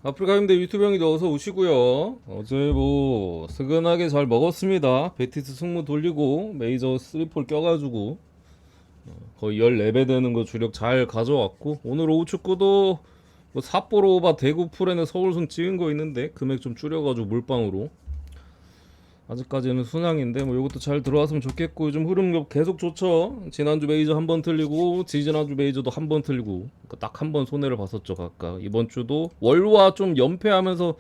아프리카 형들 유튜브 형이 어서 오시고요. 어제 뭐 스근하게 잘 먹었습니다. 베티스 승무 돌리고 메이저 3폴 껴가지고 거의 14배 되는 거 주력 잘 가져왔고, 오늘 오후 축구도 뭐 삿포로 오바 대구 풀에는 서울승 찍은 거 있는데 금액 좀 줄여가지고 몰빵으로 아직까지는 순항인데 뭐 이것도 잘 들어왔으면 좋겠고, 요즘 흐름 계속 좋죠. 지난주 메이저 한 번 틀리고 지지난주 메이저도 한 번 틀리고, 그러니까 딱 한 번 손해를 봤었죠 각각. 이번 주도 월화 좀 연패하면서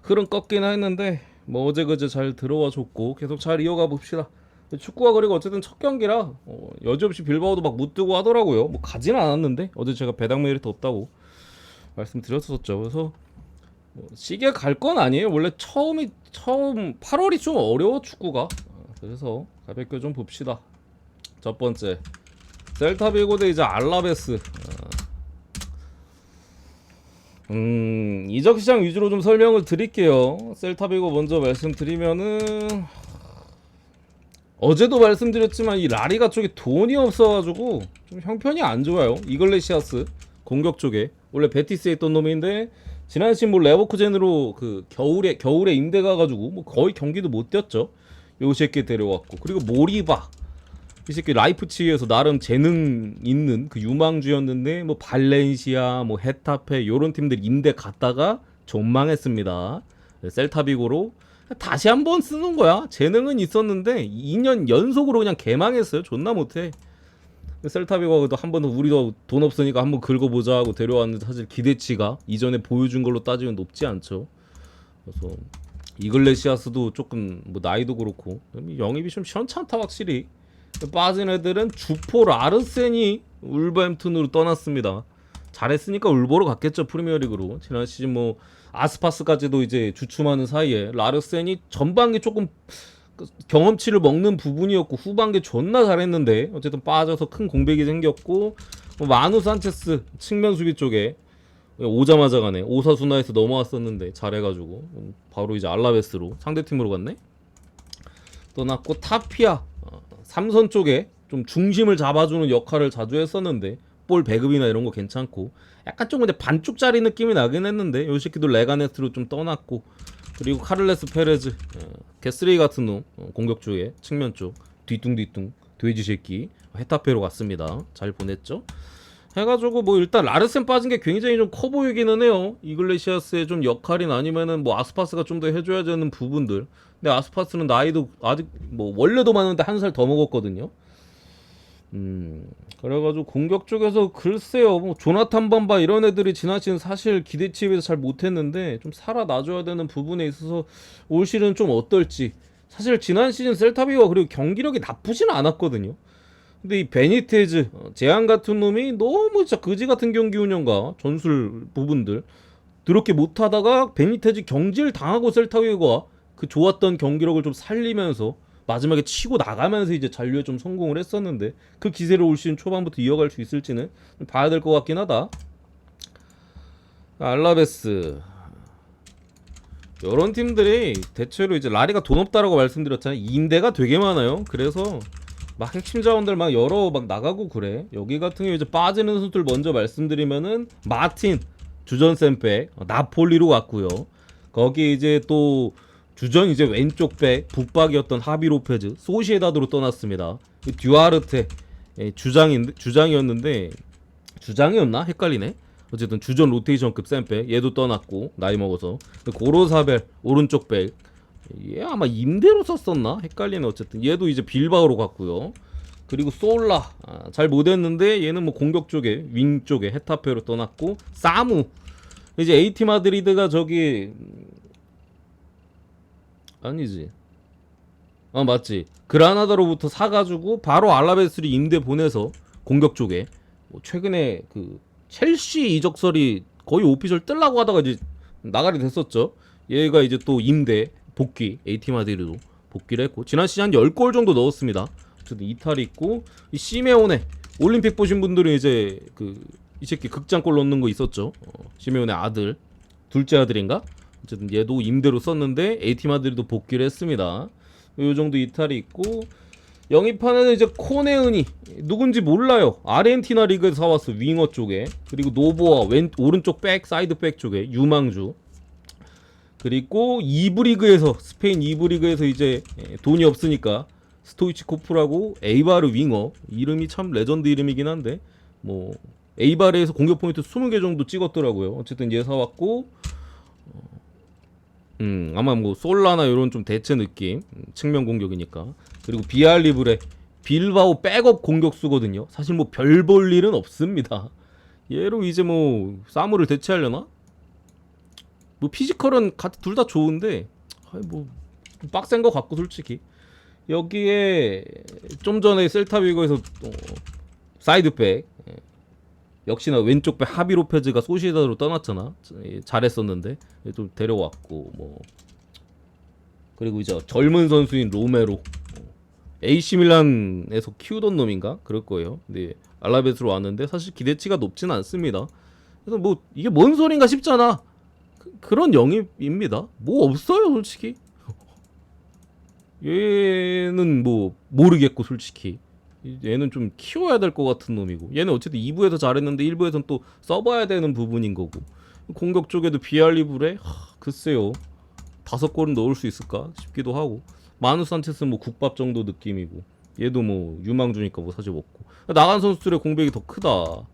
흐름 꺾긴 했는데 뭐 어제 그제 잘 들어와 줬고 계속 잘 이어가 봅시다. 축구가 그리고 어쨌든 첫 경기라 여지없이 빌바오도 막 못 뜨고 하더라고요. 뭐 가지는 않았는데 어제 제가 배당 메리트 없다고 말씀드렸었죠. 그래서 시계 갈 건 아니에요. 원래 처음 8월이 좀 어려워 축구가. 그래서 가볍게 좀 봅시다. 첫 번째 셀타비고 대 이제 알라베스. 이적 시장 위주로 좀 설명을 드릴게요. 셀타비고 먼저 말씀드리면은, 어제도 말씀드렸지만 이 라리가 쪽에 돈이 없어가지고 좀 형편이 안 좋아요. 이글레시아스 공격 쪽에 원래 베티스에 있던 놈인데 지난 시즌 뭐 레버쿠젠으로 그 겨울에 임대 가가지고 뭐 거의 경기도 못 뛰었죠. 요 새끼 데려왔고, 그리고 모리바 이 새끼 라이프치히에서 나름 재능 있는 그 유망주였는데 뭐 발렌시아 뭐 헤타페 요런 팀들 임대 갔다가 전망했습니다. 셀타비고로 다시 한번 쓰는 거야. 재능은 있었는데 2년 연속으로 그냥 개망했어요. 존나 못해. 셀타비고도 한 번 더 우리도 돈 없으니까 한번 긁어보자 하고 데려왔는데 사실 기대치가 이전에 보여준 걸로 따지면 높지 않죠. 그래서 이글레시아스도 조금 뭐 나이도 그렇고 영입이 좀 시원찮다 확실히. 빠진 애들은 주포 라르센이 울버햄튼으로 떠났습니다. 잘했으니까 울보로 갔겠죠. 프리미어리그로. 지난 시즌 뭐 아스파스까지도 이제 주춤하는 사이에 라르센이 전반기 조금 경험치를 먹는 부분이었고 후반기 존나 잘했는데 어쨌든 빠져서 큰 공백이 생겼고, 뭐 마누 산체스 측면 수비 쪽에 오자마자 가네. 오사수나에서 넘어왔었는데 잘해가지고 바로 이제 알라베스로 상대팀으로 갔네. 떠났고 타피아 삼선 쪽에 좀 중심을 잡아주는 역할을 자주 했었는데 볼 배급이나 이런 거 괜찮고, 약간 좀 근데 반쪽짜리 느낌이 나긴 했는데 요 새끼도 레가네스로 좀 떠났고, 그리고 카를레스 페레즈 개쓰레기 같은 놈 공격 쪽에 측면 쪽 뒤뚱뒤뚱 돼지 새끼 헤타페로 갔습니다. 잘 보냈죠. 해가지고 뭐 일단 라르센 빠진 게 굉장히 좀 커 보이기는 해요. 이글레시아스의 좀 역할이나 아니면은 뭐 아스파스가 좀 더 해줘야 되는 부분들. 근데 아스파스는 나이도 아직 뭐 원래도 많은데 한 살 더 먹었거든요. 그래가지고 공격 쪽에서 글쎄요, 뭐 조나탄 밤바 이런 애들이 지난 시즌 사실 기대치에 비해서 잘 못했는데 좀 살아나줘야 되는 부분에 있어서 올 시즌 좀 어떨지. 사실 지난 시즌 셀타비가 그리고 경기력이 나쁘진 않았거든요. 근데 이 베니테즈 제안 같은 놈이 너무 진짜 그지 같은 경기 운영과 전술 부분들 그렇게 못하다가 베니테즈 경질 당하고 셀타비가 그 좋았던 경기력을 좀 살리면서 마지막에 치고 나가면서 이제 잔류에 좀 성공을 했었는데, 그 기세를 올 시즌 초반부터 이어갈 수 있을지는 좀 봐야 될 것 같긴 하다. 알라베스 이런 팀들이 대체로 이제 라리가 돈 없다라고 말씀드렸잖아요. 임대가 되게 많아요. 그래서 막 핵심 자원들 막 여러 막 나가고 그래. 여기 같은 경우 이제 빠지는 선수들 먼저 말씀드리면은 마틴 주전 셈백 나폴리로 갔고요. 거기 이제 또 주전 이제 왼쪽 백 북박이었던 하비 로페즈 소시에다드로 떠났습니다. 듀아르테 주장이었는데 주장이었나 헷갈리네. 어쨌든 주전 로테이션급 셈백 얘도 떠났고 나이 먹어서. 고로사벨 오른쪽 백 얘 아마 임대로 썼었나 헷갈리네. 어쨌든 얘도 이제 빌바오로 갔고요. 그리고 솔라 잘 못했는데 얘는 뭐 공격 쪽에 윙 쪽에 헤타페로 떠났고, 사무 이제 AT 마드리드가 저기 아니지. 맞지. 그라나다로부터 사가지고 바로 알라베스를 임대 보내서 공격 쪽에 뭐 최근에 그 첼시 이적설이 거의 오피셜 뜰라고 하다가 이제 나가리 됐었죠. 얘가 이제 또 임대 복귀 AT 마드리드로 복귀를 했고 지난 시즌 한 10골 정도 넣었습니다. 어쨌든 이탈이 있고, 이 시메오네 올림픽 보신 분들은 이제 그 이 새끼 극장골 넣는 거 있었죠. 시메오네 아들 둘째 아들인가? 어쨌든 얘도 임대로 썼는데 AT 마드리드 복귀를 했습니다. 요 정도 이탈이 있고, 영입하는 이제 코네은이 누군지 몰라요. 아르헨티나 리그에서 사왔어 윙어 쪽에. 그리고 노보아 오른쪽 백 사이드 백 쪽에 유망주 그리고 2부 리그에서 스페인 2부 리그에서 이제 돈이 없으니까 스토이치코프라고 에이바르 윙어 이름이 참 레전드 이름이긴 한데 뭐 에이바르에서 공격 포인트 20개 정도 찍었더라고요. 어쨌든 얘 사왔고 아마 뭐 솔라나 이런 좀 대체 느낌 측면 공격이니까. 그리고 비알리브레 빌바오 백업 공격수거든요. 사실 뭐 별 볼 일은 없습니다. 얘로 이제 뭐 사무를 대체하려나? 뭐 피지컬은 둘 다 좋은데 뭐 빡센 거 같고 솔직히. 여기에 좀 전에 셀타비고에서 사이드백 역시나 왼쪽 백 하비 로페즈가 소시에다로 떠났잖아. 잘했었는데 좀 데려왔고 뭐 그리고 이제 젊은 선수인 로메로 AC 밀란에서 키우던 놈인가 그럴 거예요. 근데 알라베스로 왔는데 사실 기대치가 높진 않습니다. 그래서 뭐 이게 뭔 소린가 싶잖아. 그런 영입입니다. 뭐 없어요 솔직히. 얘는 뭐 모르겠고 솔직히 얘는 좀 키워야 될 것 같은 놈이고 얘는 어쨌든 2부에서 잘했는데 1부에선 또 써봐야 되는 부분인 거고 공격 쪽에도 비알리브레 글쎄요 5골은 넣을 수 있을까 싶기도 하고 마누 산체스는 뭐 국밥 정도 느낌이고 얘도 뭐 유망주니까 뭐 사실 먹고 나간 선수들의 공백이 더 크다.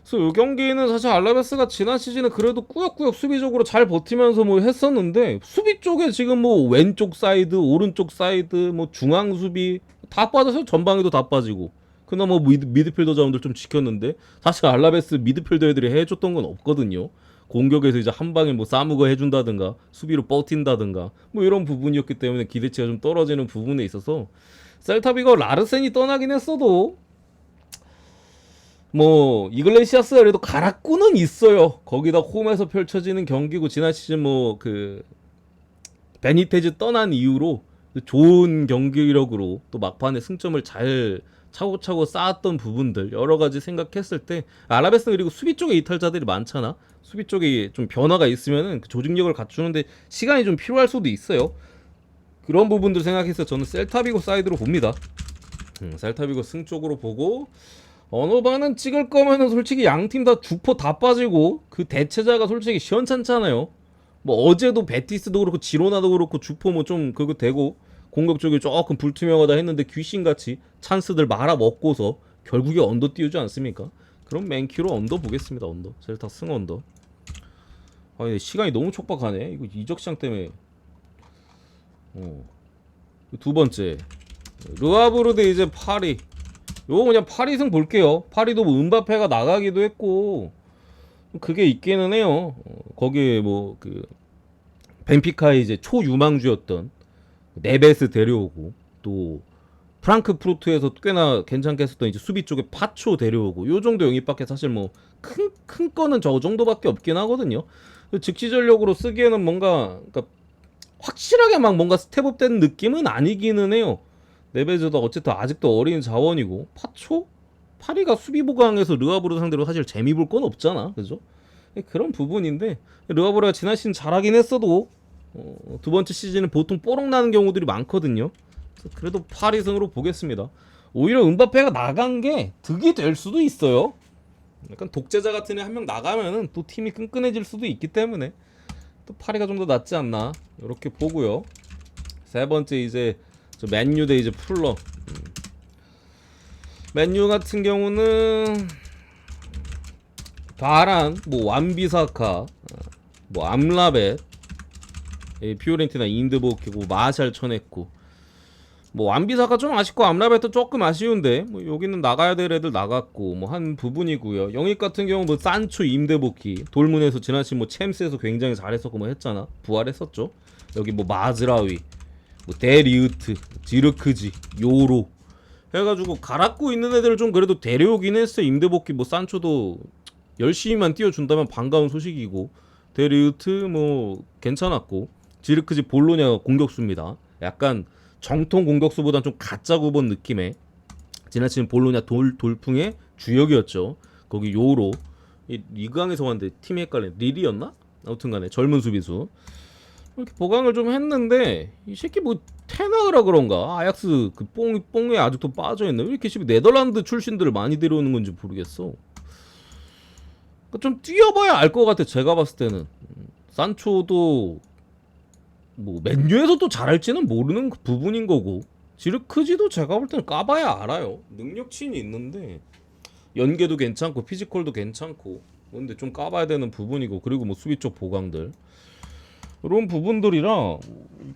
그래서 이 경기는 사실 알라베스가 지난 시즌에 그래도 꾸역꾸역 수비적으로 잘 버티면서 뭐 했었는데 수비 쪽에 지금 뭐 왼쪽 사이드, 오른쪽 사이드, 뭐 중앙 수비 다 빠져서 전방에도 다 빠지고 그나마 뭐 미드필더 자원들 좀 지켰는데 사실 알라베스 미드필더 애들이 해줬던 건 없거든요. 공격에서 이제 한 방에 뭐 사무가 해준다든가 수비로 버틴다든가 뭐 이런 부분이었기 때문에 기대치가 좀 떨어지는 부분에 있어서 셀타비가 라르센이 떠나긴 했어도 뭐 이글레시아스가 그래도 가락구는 있어요. 거기다 홈에서 펼쳐지는 경기고 지난 시즌 뭐 그 베니테즈 떠난 이후로 좋은 경기력으로 또 막판에 승점을 잘 차고차고 쌓았던 부분들 여러 가지 생각했을 때 아라베스는 그리고 수비 쪽에 이탈자들이 많잖아. 수비 쪽에 좀 변화가 있으면은 그 조직력을 갖추는데 시간이 좀 필요할 수도 있어요. 그런 부분들 생각해서 저는 셀타비고 사이드로 봅니다. 셀타비고 승 쪽으로 보고 어느 반은 찍을 거면은 솔직히 양팀 다 주포 다 빠지고 그 대체자가 솔직히 시원찮잖아요. 뭐 어제도 베티스도 그렇고 지로나도 그렇고 주포 뭐 좀 그거 되고 공격 쪽이 조금 불투명하다 했는데 귀신같이 찬스들 말아 먹고서 결국에 언더 띄우지 않습니까? 그럼 맨큐로 언더 보겠습니다. 언더 셀타 승 언더. 아 근데 시간이 너무 촉박하네. 이거 이적 시장 때문에. 두 번째 르아브르드 이제 파리. 요거 그냥 파리승 볼게요. 파리도 뭐 은바페가 나가기도 했고 그게 있기는 해요. 거기에 뭐 그 벤피카의 이제 초유망주였던 네베스 데려오고 또 프랑크푸르트에서 꽤나 괜찮게 했었던 이제 수비 쪽에 파초 데려오고 요 정도 영입밖에 사실 뭐 큰 거는 저 정도밖에 없긴 하거든요. 즉시 전력으로 쓰기에는 뭔가 그러니까 확실하게 막 뭔가 스텝업된 느낌은 아니기는 해요. 네베즈도 어쨌든 아직도 어린 자원이고 파초? 파리가 수비 보강해서 르아브르 상대로 사실 재미 볼 건 없잖아, 그죠? 그런 부분인데 르아브르가 지난 시즌 잘하긴 했어도 두 번째 시즌은 보통 뽀록 나는 경우들이 많거든요. 그래도 파리승으로 보겠습니다. 오히려 은바페가 나간 게 득이 될 수도 있어요. 약간 독재자 같은 애 한 명 나가면은 또 팀이 끈끈해질 수도 있기 때문에 또 파리가 좀 더 낫지 않나 이렇게 보고요. 세 번째 이제 맨유 대 이제 풀러. 맨유 같은 경우는 바란, 뭐 완비사카, 뭐 암라벳, 피오렌티나 인드보키고 마샬 쳐냈고, 뭐 완비사카 좀 아쉽고 암라벳도 조금 아쉬운데 뭐 여기는 나가야 될 애들 나갔고 뭐 한 부분이고요. 영입 같은 경우 뭐 산초, 임대보키, 돌문에서 지난 시즌 뭐 챔스에서 굉장히 잘했었고 뭐 했잖아. 부활했었죠. 여기 뭐 마즈라위, 뭐 데리우트, 지르크지, 요로 해가지고 갈아고 있는 애들을 좀 그래도 데려오긴 했어. 임대복귀 뭐 산초도 열심히만 띄워준다면 반가운 소식이고 데리우트 뭐 괜찮았고 지르크지 볼로냐 공격수입니다. 약간 정통 공격수보단 좀 가짜 구본 느낌의 지난 시즌 볼로냐 돌풍의 주역이었죠. 거기 요로 리그왕에서 왔는데 팀이 헷갈려. 릴이었나? 아무튼간에 젊은 수비수 이렇게 보강을 좀 했는데 이 새끼 뭐 테나그라 그런가 아약스 그 뽕에 아직도 빠져있네. 왜 이렇게 네덜란드 출신들을 많이 데려오는 건지 모르겠어. 좀 뛰어봐야 알 것 같아. 제가 봤을 때는 산초도 뭐 맨유에서도 잘할지는 모르는 부분인 거고, 지르크지도 제가 볼 때는 까봐야 알아요. 능력치는 있는데 연계도 괜찮고 피지컬도 괜찮고, 근데 좀 까봐야 되는 부분이고, 그리고 뭐 수비 쪽 보강들 이런 부분들이라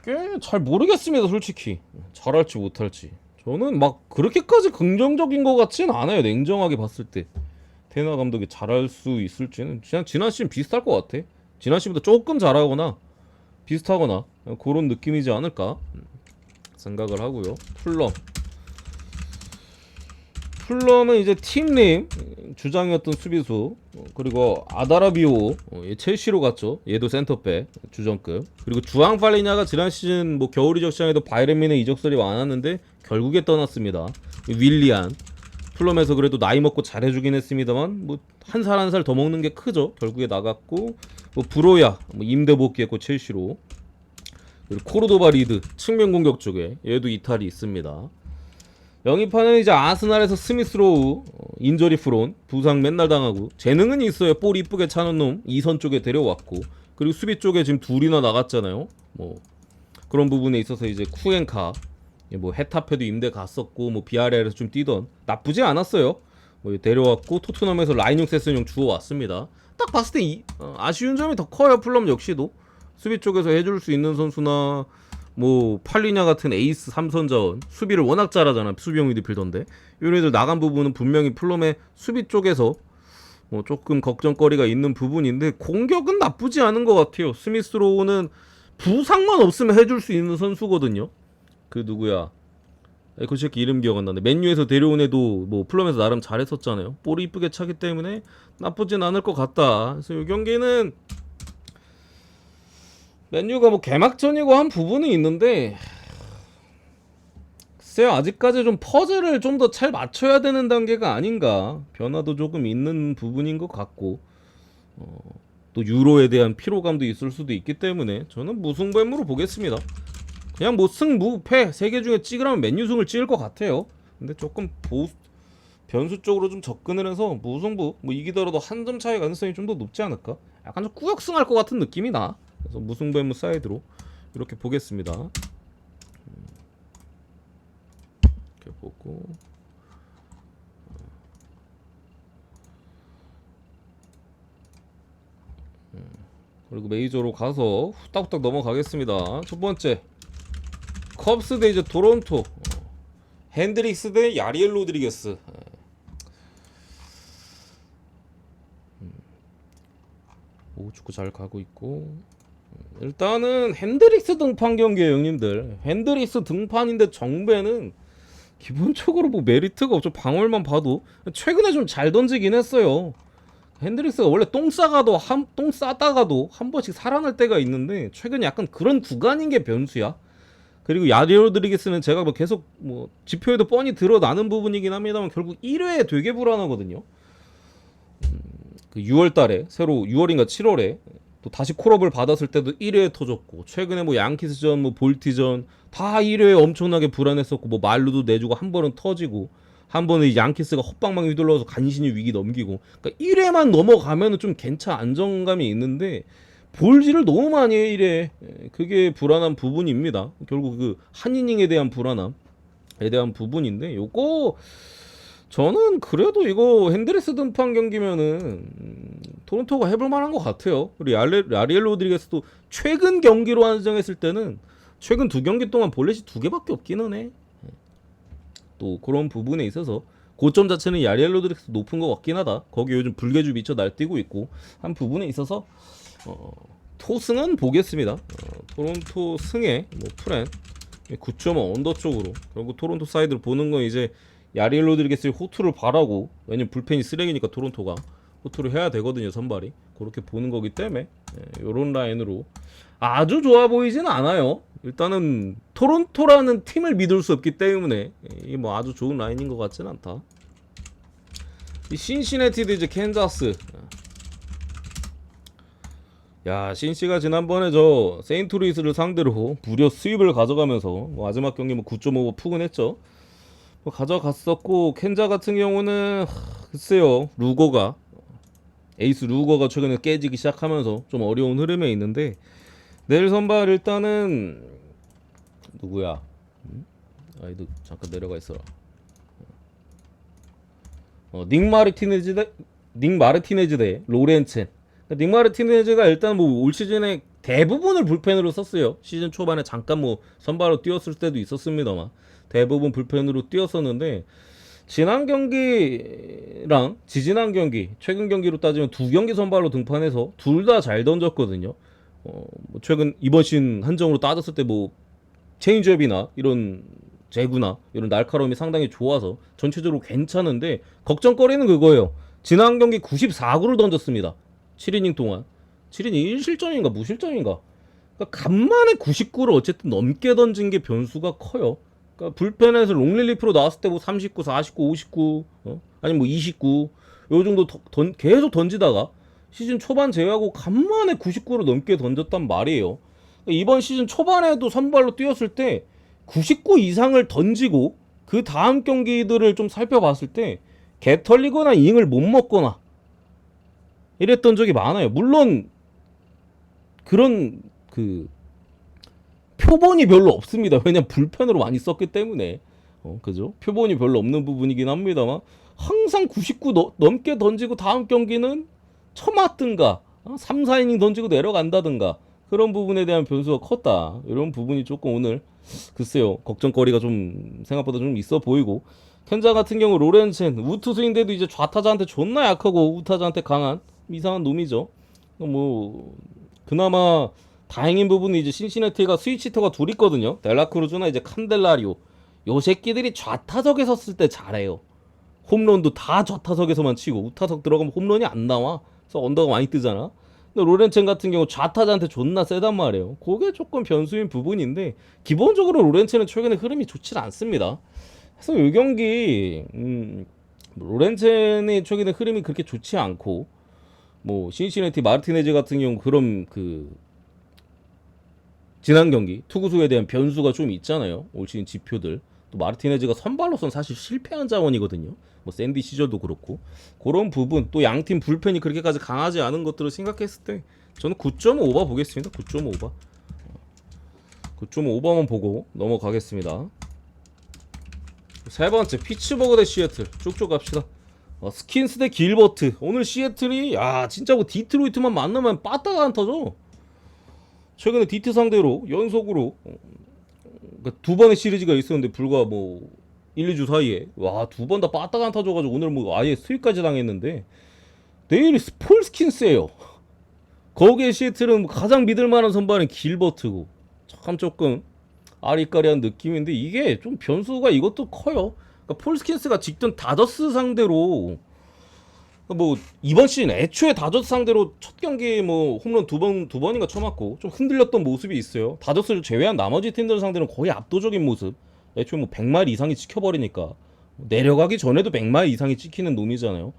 꽤 잘 모르겠습니다. 솔직히 잘할지 못할지 저는 막 그렇게까지 긍정적인 것 같진 않아요. 냉정하게 봤을 때 테나 감독이 잘할 수 있을지는 그냥 지난 시즌 비슷할 것 같아. 지난 시즌보다 조금 잘하거나 비슷하거나 그런 느낌이지 않을까 생각을 하고요. 풀럼은 이제 팀님 주장이었던 수비수, 그리고 아다라비오 첼시로 갔죠. 얘도 센터백 주전급. 그리고 주앙 팔리냐가 지난 시즌 뭐 겨울 이적 시장에도 바이에른 뮌헨 이적설이 많았는데 결국에 떠났습니다. 윌리안 풀럼에서 그래도 나이 먹고 잘해주긴 했습니다만 뭐 한 살 한 살 더 먹는 게 크죠. 결국에 나갔고, 뭐 브로야 뭐 임대 복귀했고 첼시로. 그리고 코르도바 리드 측면 공격 쪽에 얘도 이탈이 있습니다. 영입하는 이제 아스날에서 스미스로우 인저리 프론 부상 맨날 당하고, 재능은 있어요. 볼 이쁘게 차는 놈 2선 쪽에 데려왔고, 그리고 수비 쪽에 지금 둘이나 나갔잖아요. 뭐 그런 부분에 있어서 이제 쿠엔카 뭐 헤타페도 임대 갔었고, 뭐 비아레알에서 좀 뛰던 나쁘지 않았어요. 뭐 데려왔고, 토트넘에서 라인용 세스용 주워왔습니다. 딱 봤을 때 아쉬운 점이 더 커요. 풀럼 역시도 수비 쪽에서 해줄 수 있는 선수나 뭐 팔리냐 같은 에이스 3선자원, 수비를 워낙 잘하잖아. 수비형 미드필더인데 이런 애들 나간 부분은 분명히 풀럼의 수비 쪽에서 뭐 조금 걱정거리가 있는 부분인데, 공격은 나쁘지 않은 것 같아요. 스미스로우는 부상만 없으면 해줄 수 있는 선수거든요. 그 누구야, 그 새끼 이름 기억 안 나네. 맨유에서 데려온 애도 뭐 풀럼에서 나름 잘했었잖아요. 볼이 이쁘게 차기 때문에 나쁘진 않을 것 같다. 그래서 이 경기는 맨유가 뭐 개막전이고 한 부분이 있는데, 글쎄요, 아직까지 좀 퍼즐을 좀 더 잘 맞춰야 되는 단계가 아닌가. 변화도 조금 있는 부분인 것 같고, 또 유로에 대한 피로감도 있을 수도 있기 때문에 저는 무승부로 보겠습니다. 그냥 뭐 승무패 3개 중에 찍으라면 맨유승을 찍을 것 같아요. 근데 조금 변수 쪽으로 좀 접근을 해서 무승부, 뭐 이기더라도 한 점 차이 가능성이 좀 더 높지 않을까. 약간 좀 꾸역승할 것 같은 느낌이 나. 그래서 무승부 사이드로 이렇게 보겠습니다. 이렇게 보고, 그리고 메이저로 가서 후딱후딱 넘어가겠습니다. 첫 번째 컵스 대 이제 토론토, 핸드릭스 대 야리엘 로드리게스. 오, 축구 잘 가고 있고, 일단은 핸드릭스 등판 경기에요, 형님들. 핸드릭스 등판인데 정배는 기본적으로 뭐 메리트가 없죠. 방울만 봐도 최근에 좀 잘 던지긴 했어요. 핸드릭스가 원래 똥 싸다가도 한 번씩 살아날 때가 있는데, 최근에 약간 그런 구간인 게 변수야. 그리고 야리 로드리게스는 제가 뭐 계속 뭐 지표에도 뻔히 드러나는 부분이긴 합니다만 결국 1회에 되게 불안하거든요. 그 6월달에 새로 6월인가 7월에 또 다시 콜업을 받았을 때도 1회에 터졌고, 최근에 뭐 양키스전, 뭐 볼티전 다 1회에 엄청나게 불안했었고, 뭐 말루도 내주고 한 번은 터지고, 한 번은 양키스가 헛방망이 휘둘러서 간신히 위기 넘기고, 그러니까 1회만 넘어가면은 좀 괜찮아, 안정감이 있는데 볼질을 너무 많이 해 1회. 그게 불안한 부분입니다. 결국 그 한 이닝에 대한 불안함에 대한 부분인데, 요거 저는 그래도 이거 핸드리스 등판 경기면은 토론토가 해볼 만한 것 같아요. 그리고 라리엘 로드리게스도 최근 경기로 한정했을 때는 최근 2경기 동안 볼넷이 2개밖에 없기는 해. 또 그런 부분에 있어서 고점 자체는 야리엘 로드리게스 높은 것 같긴 하다. 거기 요즘 불개주 미쳐 날뛰고 있고 한 부분에 있어서 토승은 보겠습니다. 토론토 승에 뭐 프렌 9.5 언더 쪽으로, 결국 토론토 사이드를 보는 건 이제 야리엘 로드리게스의 호투를 바라고, 왜냐면 불펜이 쓰레기니까 토론토가 호투를 해야 되거든요, 선발이. 그렇게 보는 거기 때문에 요런 라인으로 아주 좋아 보이진 않아요. 일단은 토론토라는 팀을 믿을 수 없기 때문에 이게 뭐 아주 좋은 라인인 것 같진 않다. 이 신시내티 대 이제 캔자스. 야, 신시가 지난번에 저 세인트루이스를 상대로 무려 수입을 가져가면서 뭐 마지막 경기 뭐 9.5 푸근했죠. 뭐 가져갔었고, 켄자 같은 경우는 글쎄요, 루거가 에이스 루거가 최근에 깨지기 시작하면서 좀 어려운 흐름에 있는데 내일 선발 일단은 누구야? 아이도 잠깐 내려가 있어라. 닉 마르티네즈 대 로렌첸. 닉 마르티네즈가 일단 뭐 올 시즌에 대부분을 불펜으로 썼어요. 시즌 초반에 잠깐 뭐 선발로 뛰었을 때도 있었습니다만 대부분 불펜으로 뛰었었는데 지난 경기랑 지지난 경기, 최근 경기로 따지면 두 경기 선발로 등판해서 둘 다 잘 던졌거든요. 뭐 최근 이번 시즌 한정으로 따졌을 때 뭐 체인지업이나 이런 제구나 이런 날카로움이 상당히 좋아서 전체적으로 괜찮은데 걱정거리는 그거예요. 지난 경기 94구를 던졌습니다. 7이닝 동안. 7이닝 1실점인가 무실점인가. 그러니까 간만에 99를 어쨌든 넘게 던진 게 변수가 커요. 그러니까 불펜에서 롱릴리프로 나왔을 때 뭐 39, 49, 59, 아니면 뭐 29, 요 정도 계속 던지다가 시즌 초반 제외하고 간만에 99를 넘게 던졌단 말이에요. 그러니까 이번 시즌 초반에도 선발로 뛰었을 때 99 이상을 던지고 그 다음 경기들을 좀 살펴봤을 때 개 털리거나 이닝을 못 먹거나 이랬던 적이 많아요. 물론 그런 그 표본이 별로 없습니다. 왜냐면 불펜으로 많이 썼기 때문에. 그죠? 표본이 별로 없는 부분이긴 합니다만 항상 99 넘게 던지고 다음 경기는 처맞든가 3, 4이닝 던지고 내려간다든가 그런 부분에 대한 변수가 컸다. 이런 부분이 조금 오늘 글쎄요. 걱정거리가 좀 생각보다 좀 있어 보이고 켄자 같은 경우 로렌첸 우투수인데도 이제 좌타자한테 존나 약하고 우타자한테 강한 이상한 놈이죠. 뭐 그나마 다행인 부분은 이제 신시내티가 스위치터가 둘 있거든요. 델라크루즈나 이제 칸델라리오. 요 새끼들이 좌타석에 섰을 때 잘해요. 홈런도 다 좌타석에서만 치고 우타석 들어가면 홈런이 안 나와. 그래서 언더가 많이 뜨잖아. 근데 로렌첸 같은 경우 좌타자한테 존나 세단 말이에요. 그게 조금 변수인 부분인데 기본적으로 로렌첸은 최근에 흐름이 좋지 않습니다. 그래서 이 경기 로렌첸의 최근에 흐름이 그렇게 좋지 않고 뭐 신시내티 마르티네즈 같은 경우 그런 그 지난 경기 투구수에 대한 변수가 좀 있잖아요. 올 시즌 지표들. 또 마르티네즈가 선발로선 사실 실패한 자원이거든요. 뭐 샌디 시절도 그렇고 그런 부분 또 양팀 불펜이 그렇게까지 강하지 않은 것들을 생각했을 때 저는 9.5바 보겠습니다. 9.5바. 9.5바만 보고 넘어가겠습니다. 세 번째 피츠버그 대 시애틀 쭉쭉 갑시다. 스킨스 대 길버트. 오늘 시애틀이 진짜 뭐 디트로이트만 만나면 빠따가 안 터져. 최근에 디트 상대로 연속으로 그러니까 두 번의 시리즈가 있었는데 불과 뭐 1, 2주 사이에 두 번 다 빠따가 안 터져가지고 오늘 뭐 아예 스윗까지 당했는데 내일이 폴스킨스예요. 거기에 시애틀은 가장 믿을만한 선발은 길버트고 참 조금 아리까리한 느낌인데 이게 좀 변수가 이것도 커요. 그러니까 폴스킨스가 직전 다저스 상대로 뭐 이번 시즌 애초에 다저스 상대로 첫 경기 뭐 홈런 두 번인가 쳐맞고 좀 흔들렸던 모습이 있어요. 다저스를 제외한 나머지 팀들 상대는 거의 압도적인 모습. 애초에 뭐 100마일 이상이 찍혀버리니까 내려가기 전에도 100마일 이상이 찍히는 놈이잖아요.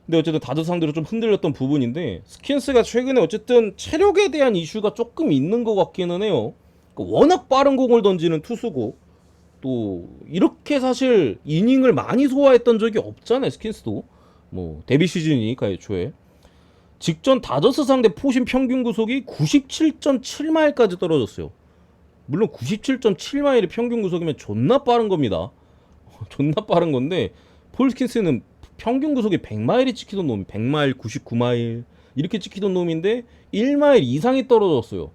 근데 어쨌든 다저스 상대로 좀 흔들렸던 부분인데 스킨스가 최근에 어쨌든 체력에 대한 이슈가 조금 있는 것 같기는 해요. 워낙 빠른 공을 던지는 투수고 또 이렇게 사실 이닝을 많이 소화했던 적이 없잖아요. 스킨스도 뭐 데뷔 시즌이니까 애초에 직전 다저스 상대 포심 평균 구속이 97.7마일까지 떨어졌어요. 물론 97.7마일이 평균 구속이면 존나 빠른 겁니다. 존나 빠른 건데 폴 스킨스는 평균 구속이 100마일이 찍히던 놈이 100마일, 99마일 이렇게 찍히던 놈인데 1마일 이상이 떨어졌어요.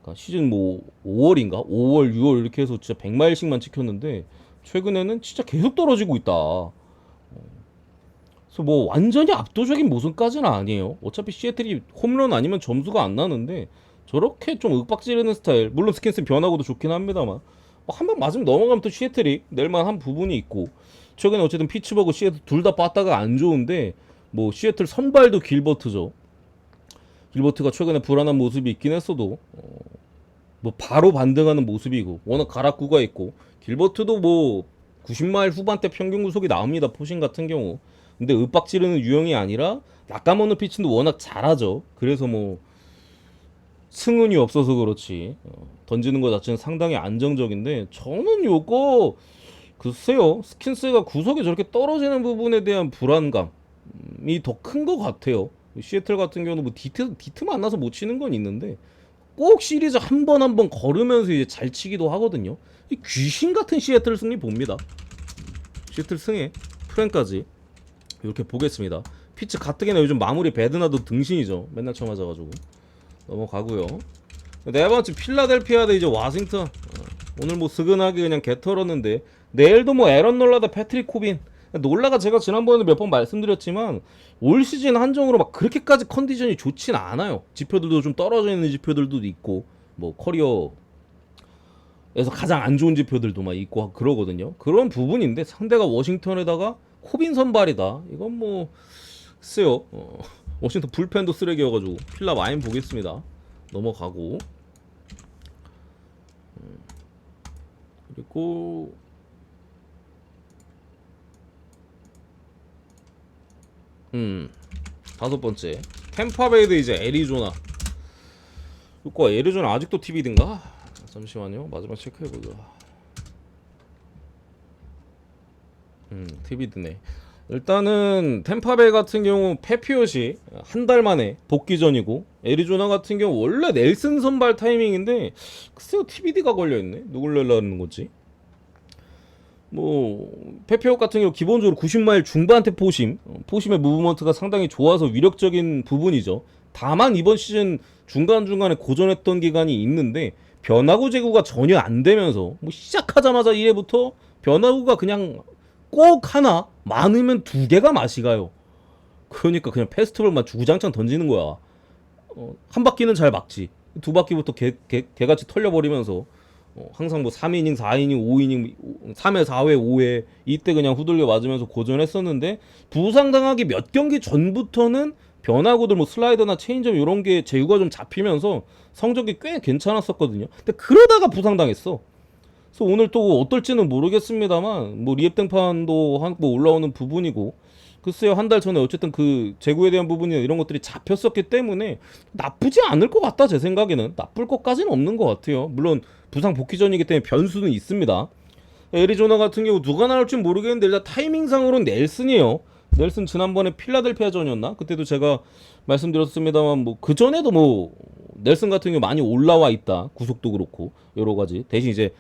그러니까 시즌 뭐 5월인가? 5월, 6월 이렇게 해서 진짜 100마일씩만 찍혔는데 최근에는 진짜 계속 떨어지고 있다. 그래서 뭐 완전히 압도적인 모습까지는 아니에요. 어차피 시애틀이 홈런 아니면 점수가 안 나는데 저렇게 좀 윽박 지르는 스타일. 물론 스킨스 변화고도 좋긴 합니다만 한 방 맞으면 넘어가면 또 시애틀이 낼만한 부분이 있고 최근에 어쨌든 피츠버그 시애틀 둘 다 빠따가 안 좋은데 뭐 시애틀 선발도 길버트죠. 길버트가 최근에 불안한 모습이 있긴 했어도 뭐 바로 반등하는 모습이고 워낙 가락구가 있고 길버트도 뭐 90마일 후반대 평균 구속이 나옵니다. 포신 같은 경우. 근데 윽박 지르는 유형이 아니라 낚아먹는 피칭도 워낙 잘하죠. 그래서 뭐 승운이 없어서 그렇지 던지는 것 자체는 상당히 안정적인데 저는 요거 글쎄요 스킨스가 구속이 저렇게 떨어지는 부분에 대한 불안감이 더 큰 것 같아요. 시애틀 같은 경우는 뭐 디트 만나서 못 치는 건 있는데 꼭 시리즈 한 번 한 번 걸으면서 이제 잘 치기도 하거든요. 이 귀신 같은 시애틀 승리 봅니다. 시애틀 승에 프랭까지 이렇게 보겠습니다. 피츠 가뜩이나 요즘 마무리 배드나도 등신이죠. 맨날 쳐맞아가지고 넘어가고요. 네 번째 필라델피아 대 이제 워싱턴. 오늘 뭐 스근하게 그냥 개 털었는데 내일도 뭐 에런 놀라 대 패트릭 코빈. 놀라가 제가 지난번에 몇 번 말씀드렸지만 올 시즌 한정으로 막 그렇게까지 컨디션이 좋진 않아요. 지표들도 좀 떨어져 있는 지표들도 있고 뭐 커리어에서 가장 안 좋은 지표들도 막 있고 그러거든요. 그런 부분인데 상대가 워싱턴에다가 코빈 선발이다. 이건 뭐 글쎄요. 워싱턴 불펜도 쓰레기여가지고 필라 와인 보겠습니다. 넘어가고 그리고 다섯 번째 템파베이 대 이제 애리조나. 이거 애리조나 아직도 TV든가? 잠시만요. 마지막 체크해보자. TV드네. 일단은 템파베이 같은 경우 페피엇이 한 달 만에 복귀전이고 애리조나 같은 경우 원래 넬슨 선발 타이밍인데 글쎄요 TBD가 걸려있네. 누굴 내려는 거지? 뭐 페피엇 같은 경우 기본적으로 90마일 중반대 포심의 무브먼트가 상당히 좋아서 위력적인 부분이죠. 다만 이번 시즌 중간중간에 고전했던 기간이 있는데 변화구 제구가 전혀 안 되면서 뭐 시작하자마자 1회부터 변화구가 그냥 꼭 하나 많으면 두 개가 맛이 가요. 그러니까 그냥 페스티벌만 주구장창 던지는 거야. 한 바퀴는 잘 막지. 두 바퀴부터 개같이 털려버리면서 항상 뭐 3이닝, 4이닝, 5이닝, 3회, 4회, 5회 이때 그냥 후들려 맞으면서 고전했었는데 부상당하기 몇 경기 전부터는 변화구들 뭐 슬라이더나 체인점 이런 게 제구가 좀 잡히면서 성적이 꽤 괜찮았었거든요. 근데 그러다가 부상당했어. 그래서 오늘 또 어떨지는 모르겠습니다만 뭐 리앱 등판도 뭐 올라오는 부분이고 글쎄요 한 달 전에 어쨌든 그 제구에 대한 부분이나 이런 것들이 잡혔었기 때문에 나쁘지 않을 것 같다. 제 생각에는 나쁠 것까지는 없는 것 같아요. 물론 부상 복귀전이기 때문에 변수는 있습니다. 애리조나 같은 경우 누가 나올지 모르겠는데 일단 타이밍상으로는 넬슨이에요. 넬슨 지난번에 필라델피아전이었나? 그때도 제가 말씀드렸습니다만 뭐 그 전에도 뭐 넬슨 같은 경우 많이 올라와 있다. 구속도 그렇고 여러 가지. 대신 이제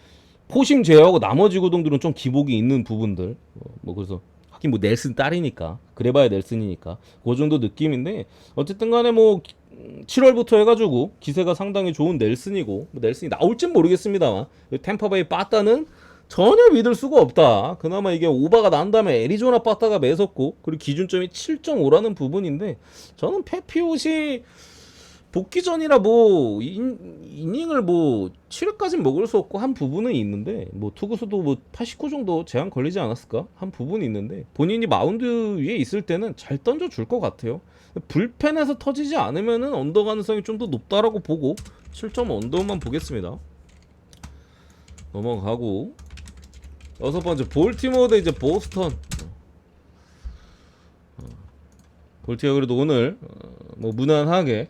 포심 제외하고 나머지 구동들은 좀 기복이 있는 부분들. 뭐 그래서 하긴 뭐 넬슨 딸이니까 그래봐야 넬슨이니까 그 정도 느낌인데 어쨌든 간에 뭐 7월부터 해가지고 기세가 상당히 좋은 넬슨이고 뭐 넬슨이 나올진 모르겠습니다만 템파베이 빠따는 전혀 믿을 수가 없다. 그나마 이게 오바가 난 다음에 애리조나 빠따가 매섭고 그리고 기준점이 7.5라는 부분인데 저는 페피옷이 복귀전이라 뭐 이닝을 뭐 7회까지는 먹을 수 없고 한 부분은 있는데 뭐 투구수도 뭐 89 정도 제한 걸리지 않았을까 한 부분이 있는데 본인이 마운드 위에 있을 때는 잘 던져줄 것 같아요. 불펜에서 터지지 않으면은 언더 가능성이 좀 더 높다라고 보고 7점 언더만 보겠습니다. 넘어가고 여섯 번째 볼티모어 대 이제 보스턴. 볼티가 그래도 오늘 뭐 무난하게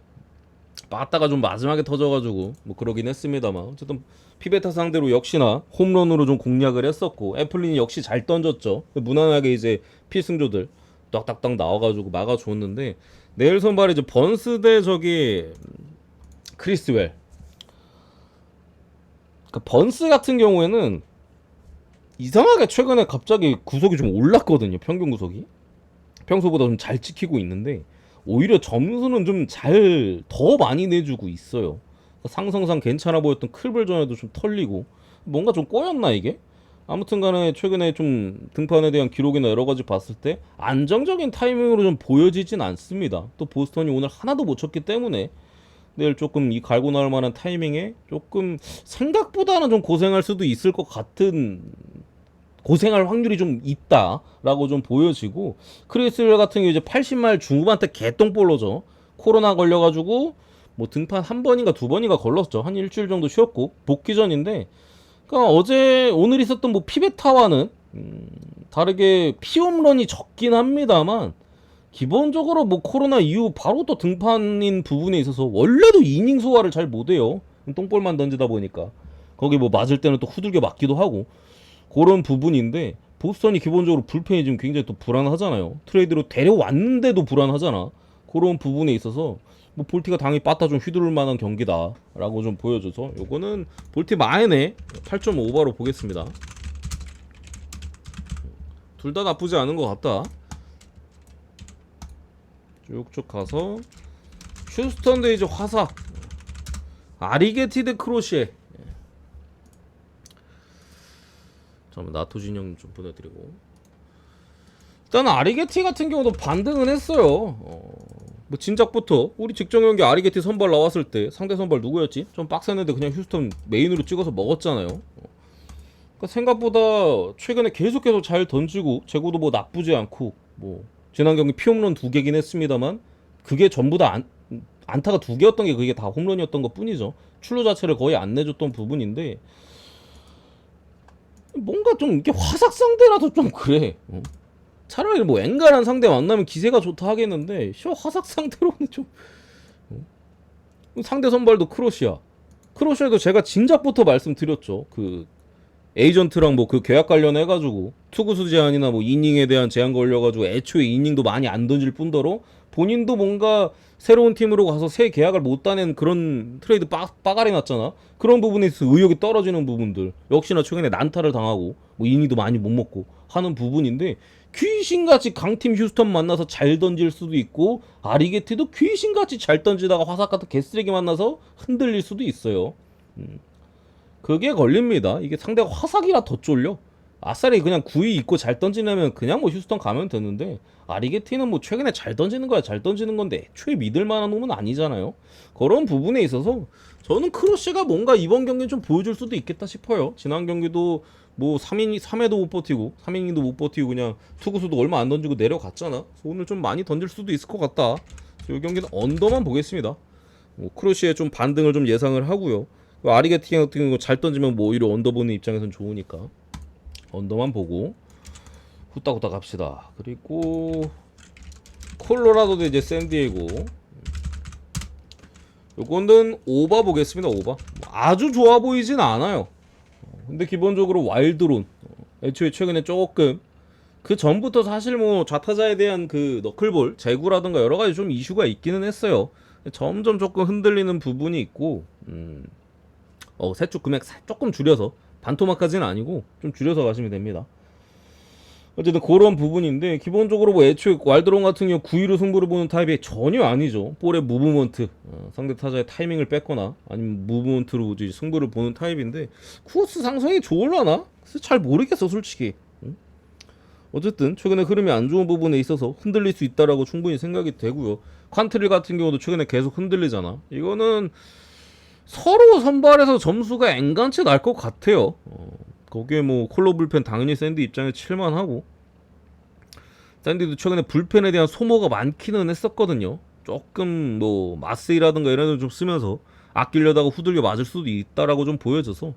빠따가 좀 마지막에 터져가지고 뭐 그러긴 했습니다만 어쨌든 피베타 상대로 역시나 홈런으로 좀 공략을 했었고 애플린이 역시 잘 던졌죠. 무난하게 이제 필승조들 딱딱딱 나와가지고 막아줬는데 내일 선발이 이제 번스 대 저기 크리스웰. 그러니까 번스 같은 경우에는 이상하게 최근에 갑자기 구속이 좀 올랐거든요. 평균 구속이 평소보다 좀 잘 지키고 있는데 오히려 점수는 좀 잘 더 많이 내주고 있어요. 상성상 괜찮아 보였던 클블 전에도 좀 털리고 뭔가 좀 꼬였나 이게? 아무튼 간에 최근에 좀 등판에 대한 기록이나 여러 가지 봤을 때 안정적인 타이밍으로 좀 보여지진 않습니다. 또 보스턴이 오늘 하나도 못 쳤기 때문에 내일 조금 이 갈고 나올 만한 타이밍에 조금 생각보다는 좀 고생할 수도 있을 것 같은 고생할 확률이 좀 있다라고 좀 보여지고 크리스웰 같은 경우 이제 80마일 중후반대 개똥볼로죠. 코로나 걸려가지고 뭐 등판 한 번인가 두 번인가 걸렸죠. 한 일주일 정도 쉬었고 복귀 전인데 그러니까 어제 오늘 있었던 뭐 피베타와는 다르게 피홈런이 적긴 합니다만 기본적으로 뭐 코로나 이후 바로 또 등판인 부분에 있어서 원래도 이닝 소화를 잘 못해요. 똥볼만 던지다 보니까 거기 뭐 맞을 때는 또 후들겨 맞기도 하고 그런 부분인데 보스턴이 기본적으로 불펜이 지금 굉장히 또 불안하잖아요. 트레이드로 데려왔는데도 불안하잖아. 그런 부분에 있어서 뭐 볼티가 당연히 빠따 좀 휘두를 만한 경기다라고 좀 보여줘서 요거는 볼티 마이네 8.5바로 보겠습니다. 둘 다 나쁘지 않은 것 같다. 쭉쭉 가서 휴스턴 대 이제 화사 아리게티 대 크로시에. 잠깐만 나토 진영 좀 보내드리고. 일단 아리게티 같은 경우도 반등은 했어요. 뭐 진작부터 우리 직전 경기 아리게티 선발 나왔을 때 상대 선발 누구였지? 좀 빡셌는데 그냥 휴스턴 메인으로 찍어서 먹었잖아요. 그러니까 생각보다 최근에 계속해서 잘 던지고 제구도 뭐 나쁘지 않고 뭐 지난 경기 피홈런 2개긴 했습니다만 그게 전부 다 안타가 2개였던 게 그게 다 홈런이었던 것 뿐이죠. 출루 자체를 거의 안 내줬던 부분인데 뭔가 좀 이게 화삭 상대라도 좀 그래. 차라리 뭐 앵간한 상대 만나면 기세가 좋다 하겠는데 화삭 상대로는 좀 상대 선발도 크로시아도 제가 진작부터 말씀드렸죠. 그 에이전트랑 뭐 그 계약 관련해가지고 투구수 제한이나 뭐 이닝에 대한 제한 걸려가지고 애초에 이닝도 많이 안 던질 뿐더러 본인도 뭔가 새로운 팀으로 가서 새 계약을 못 따낸 그런 트레이드 빠가리 났잖아. 그런 부분에 있어서 의욕이 떨어지는 부분들 역시나 최근에 난타를 당하고 뭐 이닝도 많이 못 먹고 하는 부분인데 귀신같이 강팀 휴스턴 만나서 잘 던질 수도 있고 아리게티도 귀신같이 잘 던지다가 화삭 같은 개쓰레기 만나서 흔들릴 수도 있어요. 그게 걸립니다. 이게 상대가 화삭이라 더 쫄려. 아싸리 그냥 구위 있고 잘 던지려면 그냥 뭐 휴스턴 가면 되는데 아리게티는 뭐 최근에 잘 던지는 거야 잘 던지는 건데 애초에 믿을 만한 놈은 아니잖아요. 그런 부분에 있어서 저는 크로시가 뭔가 이번 경기는 좀 보여줄 수도 있겠다 싶어요. 지난 경기도 뭐 3회도 못 버티고 3이닝도 못 버티고 그냥 투구수도 얼마 안 던지고 내려갔잖아. 오늘 좀 많이 던질 수도 있을 것 같다. 이 경기는 언더만 보겠습니다. 뭐 크로시의 좀 반등을 좀 예상을 하고요. 아리게티 같은 경우 잘 던지면 뭐 오히려 언더 보는 입장에선 좋으니까 언더만 보고 후딱후딱 갑시다. 그리고 콜로라도 대 이제 샌디에고 요거는 오바 보겠습니다. 오바 아주 좋아 보이진 않아요. 근데 기본적으로 와일드론 애초에 최근에 조금 그 전부터 사실 뭐 좌타자에 대한 그 너클볼 제구라든가 여러가지 좀 이슈가 있기는 했어요. 점점 조금 흔들리는 부분이 있고 세축 금액 조금 줄여서 반토막까지는 아니고 좀 줄여서 가시면 됩니다. 어쨌든 그런 부분인데 기본적으로 뭐 애초에 와일드론 같은 경우 9위로 승부를 보는 타입이 전혀 아니죠. 볼의 무브먼트 상대 타자의 타이밍을 뺐거나 아니면 무브먼트로 이제 승부를 보는 타입인데 코스 상승이 좋을라나? 잘 모르겠어 솔직히. 어쨌든 최근에 흐름이 안 좋은 부분에 있어서 흔들릴 수 있다라고 충분히 생각이 되고요. 칸트릴 같은 경우도 최근에 계속 흔들리잖아. 이거는 서로 선발해서 점수가 앵간치 날 것 같아요. 거기에 뭐 콜로 불펜 당연히 샌디 입장에 칠만하고 샌디도 최근에 불펜에 대한 소모가 많기는 했었거든요. 조금 뭐 마스이라든가 이런 걸 좀 쓰면서 아끼려다가 후들겨 맞을 수도 있다라고 좀 보여져서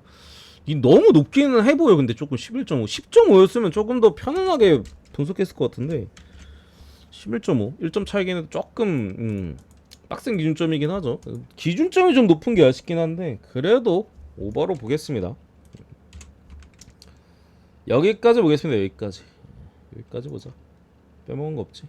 이 너무 높기는 해보여. 근데 조금 11.5 10.5였으면 조금 더 편안하게 분석했을 것 같은데 11.5 1점 차이기는 조금 빡센 기준점이긴 하죠. 기준점이 좀 높은 게 아쉽긴 한데 그래도 오버로 보겠습니다. 여기까지 보겠습니다. 여기까지 보자. 빼먹은 거 없지.